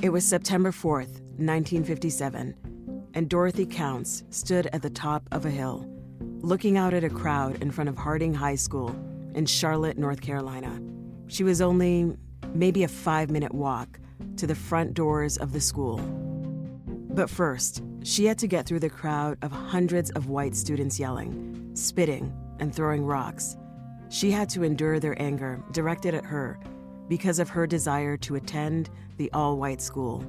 It was September 4th, 1957, and Dorothy Counts stood at the top of a hill, looking out at a crowd in front of Harding High School in Charlotte, North Carolina. She was only maybe a 5-minute walk to the front doors of the school. But first, she had to get through the crowd of hundreds of white students yelling, spitting, and throwing rocks. She had to endure their anger directed at her because of her desire to attend the all-white school.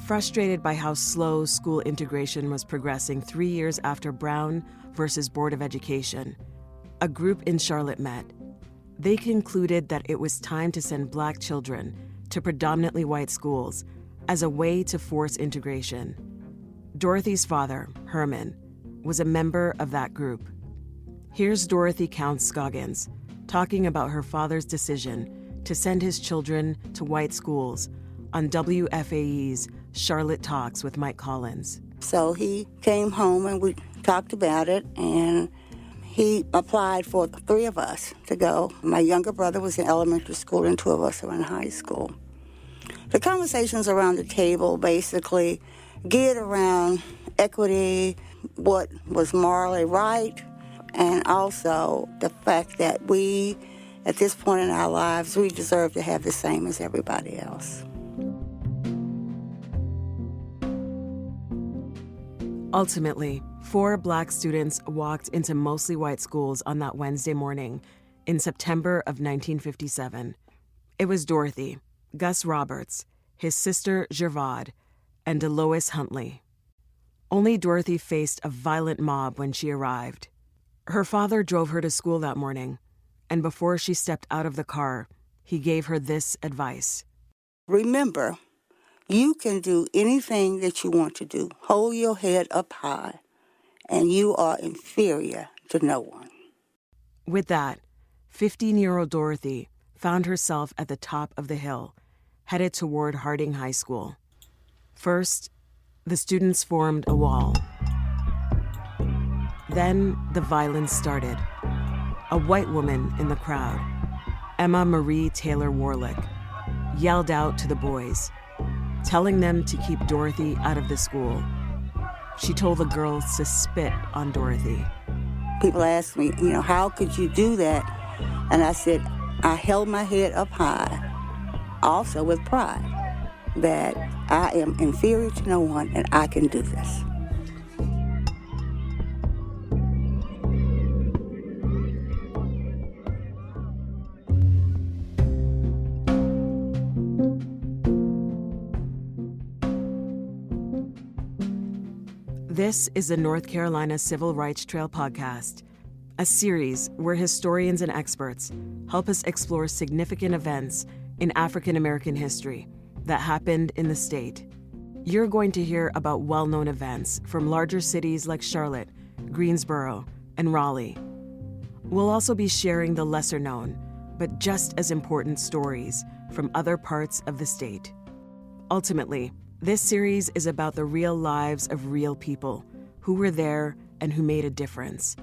Frustrated by how slow school integration was progressing 3 years after Brown versus Board of Education, a group in Charlotte met. They concluded that it was time to send Black children to predominantly white schools as a way to force integration. Dorothy's father, Herman, was a member of that group. Here's Dorothy Counts-Scoggins talking about her father's decision to send his children to white schools on WFAE's Charlotte Talks with Mike Collins. So he came home and we talked about it, and he applied for the 3 of us to go. My younger brother was in elementary school and 2 of us were in high school. The conversations around the table basically geared around equity, what was morally right, and also the fact that we, at this point in our lives, we deserve to have the same as everybody else. Ultimately, 4 Black students walked into mostly white schools on that Wednesday morning in September of 1957. It was Dorothy, Gus Roberts, his sister Gervaude, and Delois Huntley. Only Dorothy faced a violent mob when she arrived. Her father drove her to school that morning, and before she stepped out of the car, he gave her this advice. Remember, you can do anything that you want to do. Hold your head up high, and you are inferior to no one. With that, 15-year-old Dorothy found herself at the top of the hill, headed toward Harding High School. First, the students formed a wall. Then the violence started. A white woman in the crowd, Emma Marie Taylor Warlick, yelled out to the boys, telling them to keep Dorothy out of the school. She told the girls to spit on Dorothy. People asked me, how could you do that? And I said, I held my head up high, also with pride, that I am inferior to no one and I can do this. This is the North Carolina Civil Rights Trail podcast, a series where historians and experts help us explore significant events in African American history that happened in the state. You're going to hear about well-known events from larger cities like Charlotte, Greensboro, and Raleigh. We'll also be sharing the lesser-known, but just as important stories from other parts of the state. Ultimately, this series is about the real lives of real people who were there and who made a difference.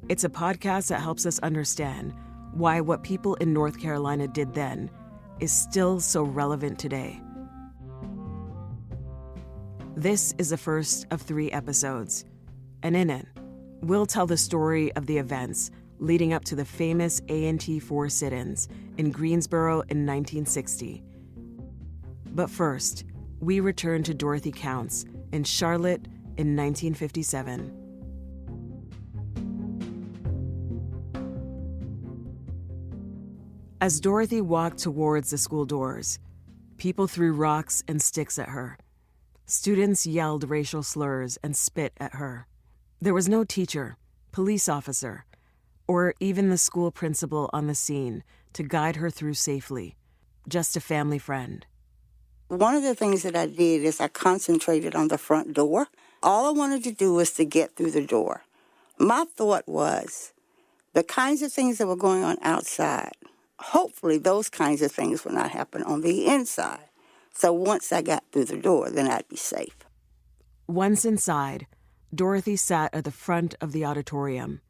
It's a podcast that helps us understand why what people in North Carolina did then is still so relevant today. This is the first of 3 episodes, and in it, we'll tell the story of the events leading up to the famous A&T Four sit-ins in Greensboro in 1960. But first, we return to Dorothy Counts in Charlotte in 1957. As Dorothy walked towards the school doors, people threw rocks and sticks at her. Students yelled racial slurs and spit at her. There was no teacher, police officer, or even the school principal on the scene to guide her through safely, just a family friend. One of the things that I did is I concentrated on the front door. All I wanted to do was to get through the door. My thought was the kinds of things that were going on outside, hopefully those kinds of things will not happen on the inside. So once I got through the door, then I'd be safe. Once inside, Dorothy sat at the front of the auditorium.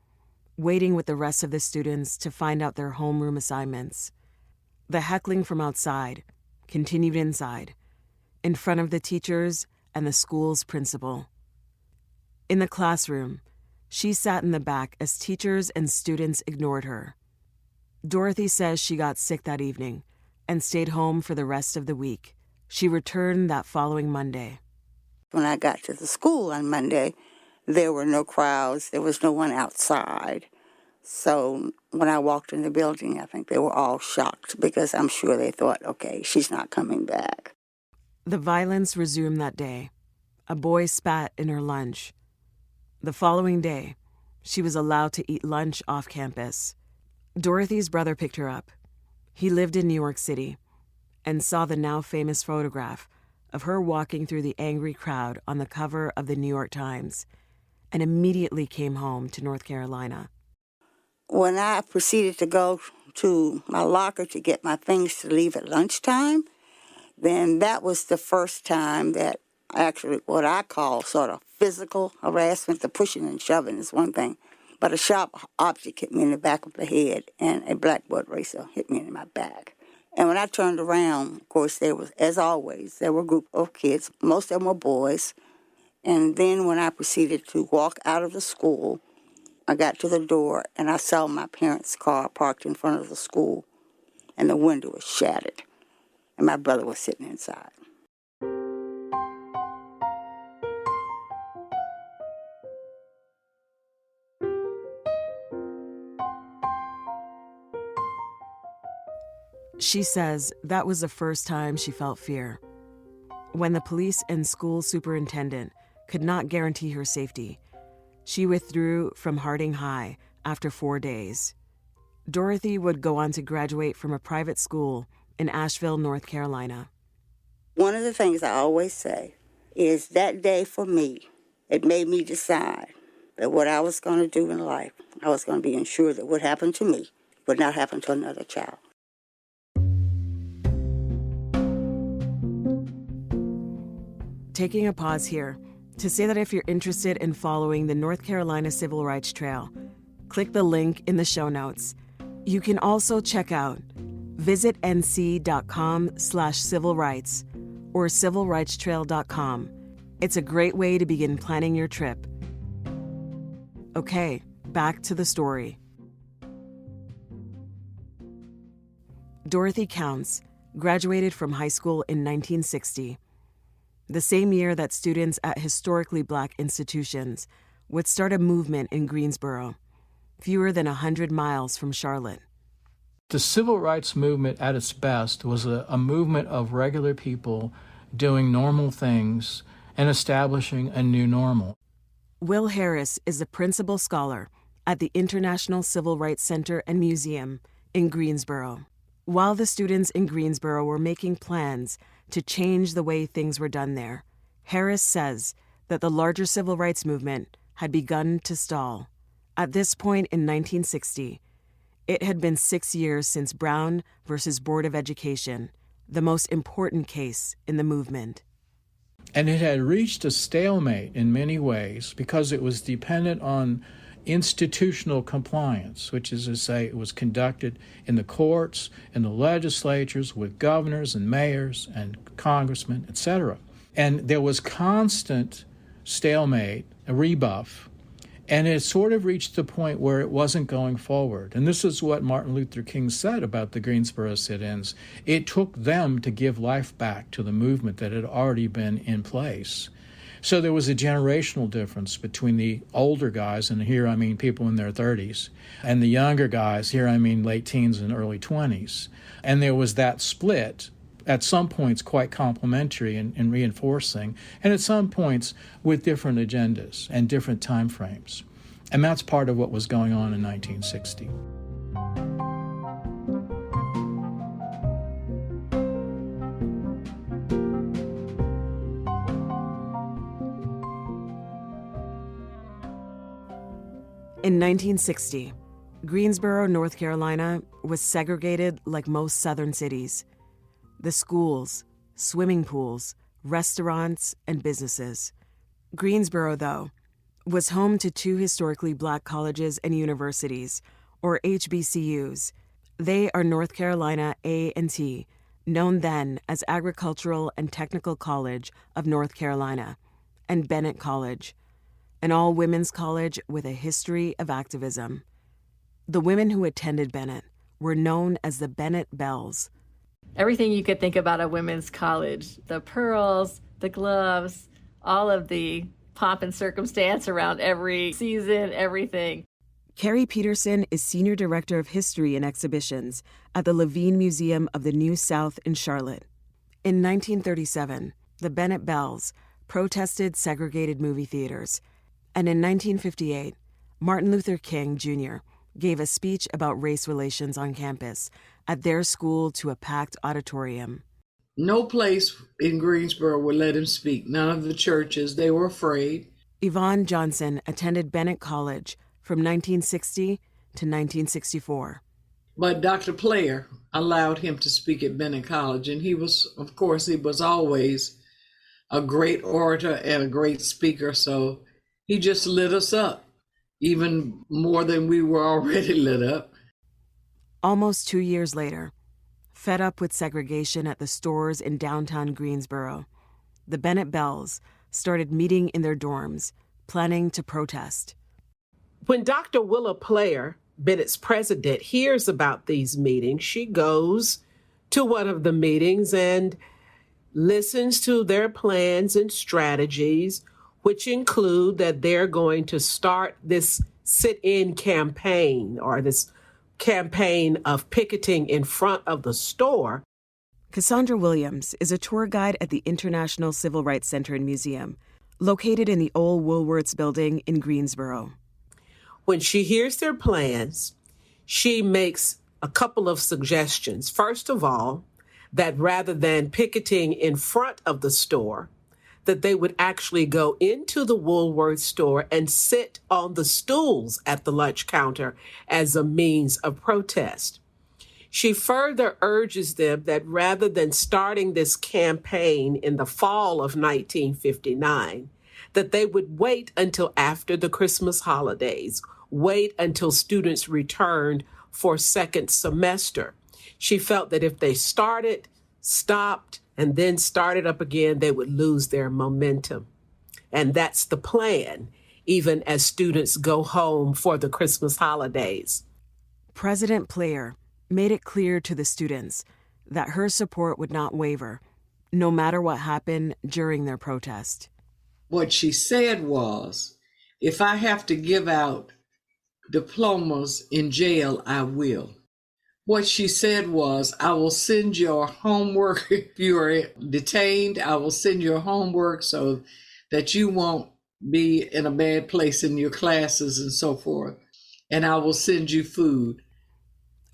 waiting with the rest of the students to find out their homeroom assignments. The heckling from outside continued inside, in front of the teachers and the school's principal. In the classroom, she sat in the back as teachers and students ignored her. Dorothy says she got sick that evening and stayed home for the rest of the week. She returned that following Monday. When I got to the school on Monday, there were no crowds. There was no one outside. So when I walked in the building, I think they were all shocked because I'm sure they thought, okay, she's not coming back. The violence resumed that day. A boy spat in her lunch. The following day, she was allowed to eat lunch off campus. Dorothy's brother picked her up. He lived in New York City and saw the now famous photograph of her walking through the angry crowd on the cover of the New York Times and immediately came home to North Carolina. When I proceeded to go to my locker to get my things to leave at lunchtime, then that was the first time that actually what I call sort of physical harassment. The pushing and shoving is one thing, but a sharp object hit me in the back of the head and a blackboard eraser hit me in my back. And when I turned around, of course, as always, there were a group of kids. Most of them were boys. And then when I proceeded to walk out of the school, I got to the door and I saw my parents' car parked in front of the school, and the window was shattered, and my brother was sitting inside. She says that was the first time she felt fear. When the police and school superintendent could not guarantee her safety, she withdrew from Harding High after 4 days. Dorothy would go on to graduate from a private school in Asheville, North Carolina. One of the things I always say is that day for me, it made me decide that what I was going to do in life, I was going to be ensured that what happened to me would not happen to another child. Taking a pause here to say that if you're interested in following the North Carolina Civil Rights Trail, click the link in the show notes. You can also check out visitnc.com/civil rights or civilrightstrail.com. It's a great way to begin planning your trip. Okay, back to the story. Dorothy Counts graduated from high school in 1960. The same year that students at historically Black institutions would start a movement in Greensboro, fewer than 100 miles from Charlotte. The civil rights movement at its best was a movement of regular people doing normal things and establishing a new normal. Will Harris is a principal scholar at the International Civil Rights Center and Museum in Greensboro. While the students in Greensboro were making plans to change the way things were done there, Harris says that the larger civil rights movement had begun to stall. At this point in 1960, it had been 6 years since Brown versus Board of Education, the most important case in the movement. And it had reached a stalemate in many ways because it was dependent on institutional compliance, which is to say it was conducted in the courts, in the legislatures, with governors and mayors and congressmen, etc. And there was constant stalemate, a rebuff, and it sort of reached the point where it wasn't going forward. And this is what Martin Luther King said about the Greensboro sit-ins. It took them to give life back to the movement that had already been in place. So there was a generational difference between the older guys, and here I mean people in their 30s, and the younger guys, here I mean late teens and early 20s. And there was that split, at some points quite complementary and reinforcing, and at some points with different agendas and different time frames. And that's part of what was going on in 1960. In 1960, Greensboro, North Carolina, was segregated like most southern cities. The schools, swimming pools, restaurants, and businesses. Greensboro, though, was home to two historically black colleges and universities, or HBCUs. They are North Carolina A&T, known then as Agricultural and Technical College of North Carolina, and Bennett College, an all-women's college with a history of activism. The women who attended Bennett were known as the Bennett Belles. Everything you could think about a women's college, the pearls, the gloves, all of the pomp and circumstance around every season, everything. Keri Peterson is Senior Director of History and Exhibitions at the Levine Museum of the New South in Charlotte. In 1937, the Bennett Belles protested segregated movie theaters, and in 1958, Martin Luther King, Jr. gave a speech about race relations on campus at their school to a packed auditorium. No place in Greensboro would let him speak. None of the churches. They were afraid. Yvonne Johnson attended Bennett College from 1960 to 1964. But Dr. Player allowed him to speak at Bennett College, and he was always a great orator and a great speaker, so he just lit us up, even more than we were already lit up. Almost 2 years later, fed up with segregation at the stores in downtown Greensboro, the Bennett Belles started meeting in their dorms, planning to protest. When Dr. Willa Player, Bennett's president, hears about these meetings, she goes to one of the meetings and listens to their plans and strategies, which include that they're going to start this sit-in campaign, or this campaign of picketing in front of the store. Cassandra Williams is a tour guide at the International Civil Rights Center and Museum, located in the old Woolworths building in Greensboro. When she hears their plans, she makes a couple of suggestions. First of all, that rather than picketing in front of the store, that they would actually go into the Woolworths store and sit on the stools at the lunch counter as a means of protest. She further urges them that rather than starting this campaign in the fall of 1959, that they would wait until after the Christmas holidays, wait until students returned for second semester. She felt that if they started, stopped, and then started up again, they would lose their momentum. And that's the plan, even as students go home for the Christmas holidays. President Player made it clear to the students that her support would not waver, no matter what happened during their protest. What she said was, if I have to give out diplomas in jail, I will. What she said was, I will send your homework if you are detained. I will send your homework so that you won't be in a bad place in your classes and so forth. And I will send you food.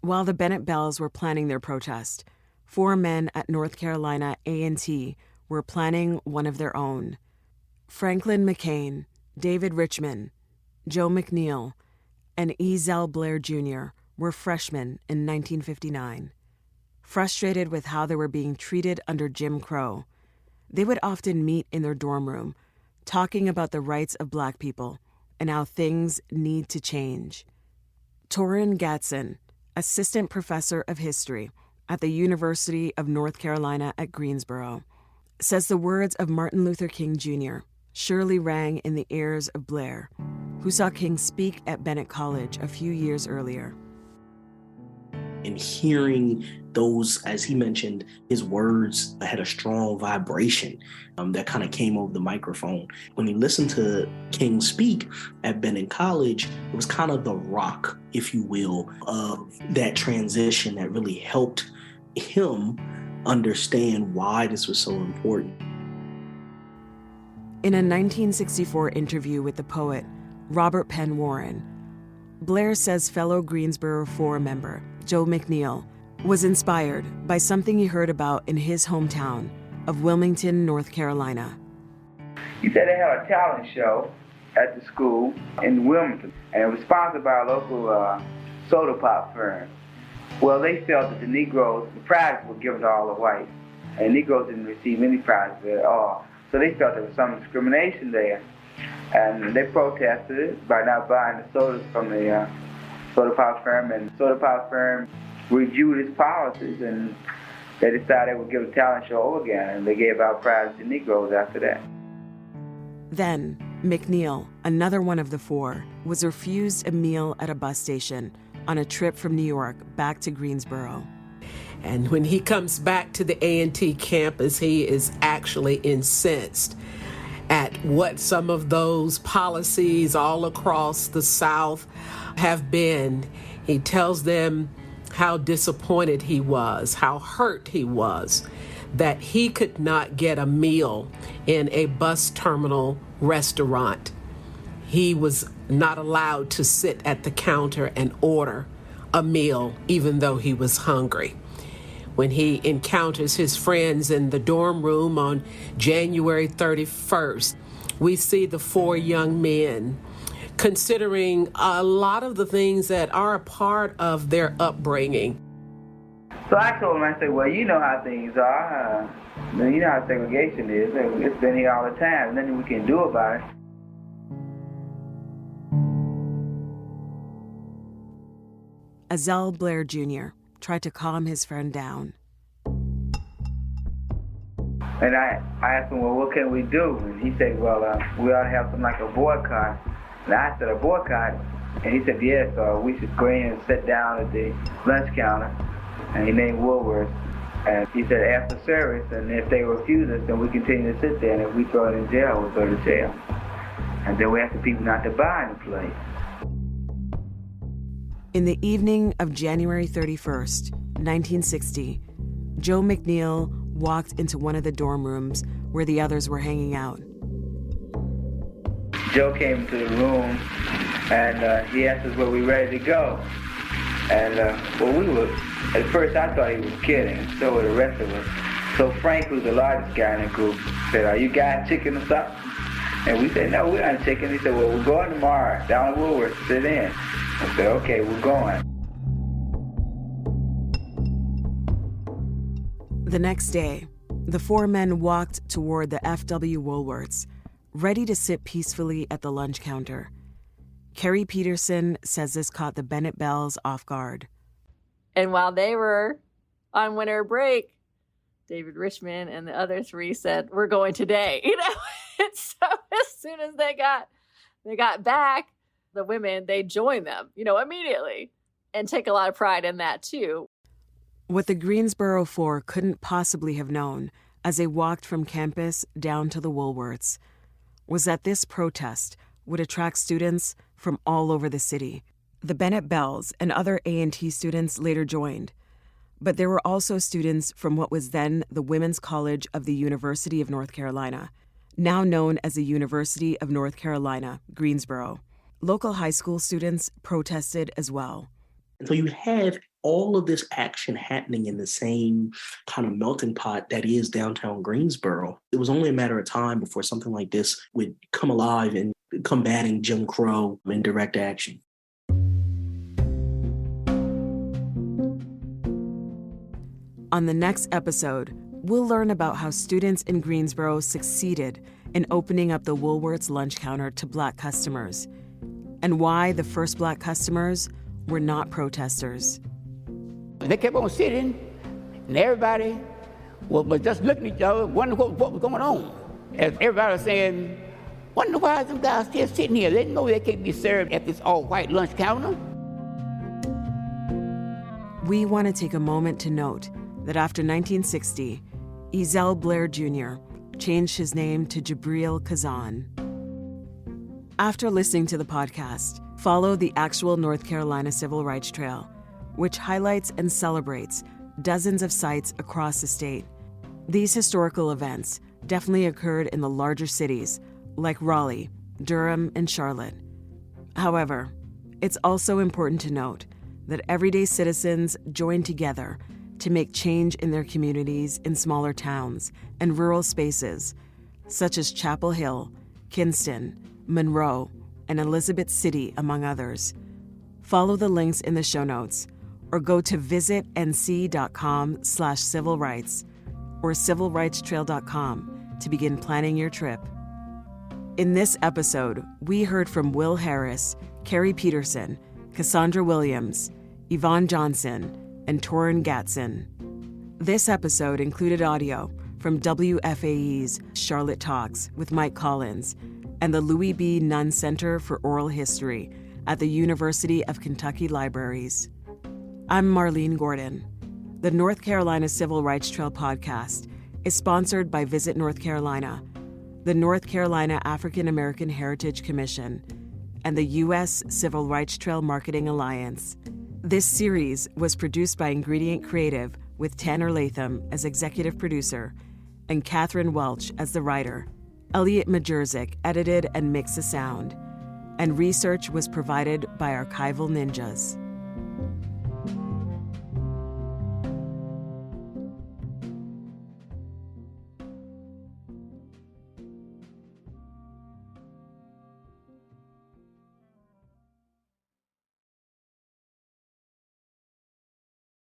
While the Bennett Belles were planning their protest, 4 men at North Carolina A&T were planning one of their own. Franklin McCain, David Richmond, Joe McNeil, and Ezell Blair Jr. were freshmen in 1959. Frustrated with how they were being treated under Jim Crow, they would often meet in their dorm room, talking about the rights of Black people and how things need to change. Torrin Gadsden, assistant professor of history at the University of North Carolina at Greensboro, says the words of Martin Luther King Jr. surely rang in the ears of Blair, who saw King speak at Bennett College a few years earlier. And hearing those, as he mentioned, his words had a strong vibration that kind of came over the microphone. When he listened to King speak at Bennett College, it was kind of the rock, if you will, of that transition that really helped him understand why this was so important. In a 1964 interview with the poet Robert Penn Warren, Blair says fellow Greensboro 4 member Joe McNeil was inspired by something he heard about in his hometown of Wilmington, North Carolina. He said they had a talent show at the school in Wilmington, and it was sponsored by a local soda pop firm. Well, they felt that the prizes were given to all the whites, and Negroes didn't receive any prizes at all. So they felt there was some discrimination there. And they protested it by not buying the sodas from the soda pop firm, and the soda pop firm reviewed its policies, and they decided they would give a talent show over again, and they gave out prizes to Negroes after that. Then, McNeil, another one of the four, was refused a meal at a bus station on a trip from New York back to Greensboro. And when he comes back to the A&T campus, he is actually incensed at what some of those policies all across the South have been. He tells them how disappointed he was, how hurt he was, that he could not get a meal in a bus terminal restaurant. He was not allowed to sit at the counter and order a meal, even though he was hungry. When he encounters his friends in the dorm room on January 31st, we see the four young men considering a lot of the things that are a part of their upbringing. So I told him, I said, well, you know how things are. You know how segregation is. It's been here all the time. Nothing we can do about it. Azell Blair Jr. tried to calm his friend down. And I asked him, well, what can we do? And he said, well, we ought to have something like a boycott. And I said, a boycott? And he said, yes, we should go in and sit down at the lunch counter. And he named Woolworth. And he said, after service, and if they refuse us, then we continue to sit there. And if we throw it in jail, we'll go to jail. And then we ask the people not to buy in the place. In the evening of January 31st, 1960, Joe McNeil walked into one of the dorm rooms where the others were hanging out. Joe came into the room, and he asked us, were we ready to go? And, well, we were, at first I thought he was kidding, and so were the rest of us. So Frank, who's the largest guy in the group, said, are you guys chicken or something? And we said, no, we're not chicken. He said, well, we're going tomorrow down to Woolworth to sit in. I said, okay, we're going. The next day, the four men walked toward the F.W. Woolworths, ready to sit peacefully at the lunch counter. Keri Peterson says this caught the Bennett Bells off guard. And while they were on winter break, David Richmond and the other three said, we're going today. And so as soon as they got back, the women, they joined them, immediately, and take a lot of pride in that too. What the Greensboro Four couldn't possibly have known as they walked from campus down to the Woolworths was that this protest would attract students from all over the city. The Bennett Bells and other A&T students later joined, but there were also students from what was then the Women's College of the University of North Carolina, now known as the University of North Carolina, Greensboro. Local high school students protested as well. And so you have all of this action happening in the same kind of melting pot that is downtown Greensboro. It was only a matter of time before something like this would come alive and combating Jim Crow in direct action. On the next episode, we'll learn about how students in Greensboro succeeded in opening up the Woolworths lunch counter to Black customers, and why the first Black customers were not protesters. They kept on sitting, and everybody was just looking at each other, wondering what was going on. As everybody was saying, wonder why some guys still sitting here. They know they can't be served at this all-white lunch counter. We want to take a moment to note that after 1960, Azell Blair Jr. changed his name to Jabril Kazan. After listening to the podcast, follow the actual North Carolina Civil Rights Trail, which highlights and celebrates dozens of sites across the state. These historical events definitely occurred in the larger cities like Raleigh, Durham, and Charlotte. However, it's also important to note that everyday citizens joined together to make change in their communities in smaller towns and rural spaces, such as Chapel Hill, Kinston, Monroe, and Elizabeth City, among others. Follow the links in the show notes, or go to visitnc.com/civilrights or civilrightstrail.com to begin planning your trip. In this episode, we heard from Will Harris, Keri Peterson, Cassandra Williams, Yvonne Johnson, and Torrin Gatson. This episode included audio from WFAE's Charlotte Talks with Mike Collins and the Louis B. Nunn Center for Oral History at the University of Kentucky Libraries. I'm Marlene Gordon. The North Carolina Civil Rights Trail podcast is sponsored by Visit North Carolina, the North Carolina African American Heritage Commission, and the U.S. Civil Rights Trail Marketing Alliance. This series was produced by Ingredient Creative with Tanner Latham as executive producer and Catherine Welch as the writer. Elliot Majerzik edited and mixed the sound, and research was provided by Archival Ninjas.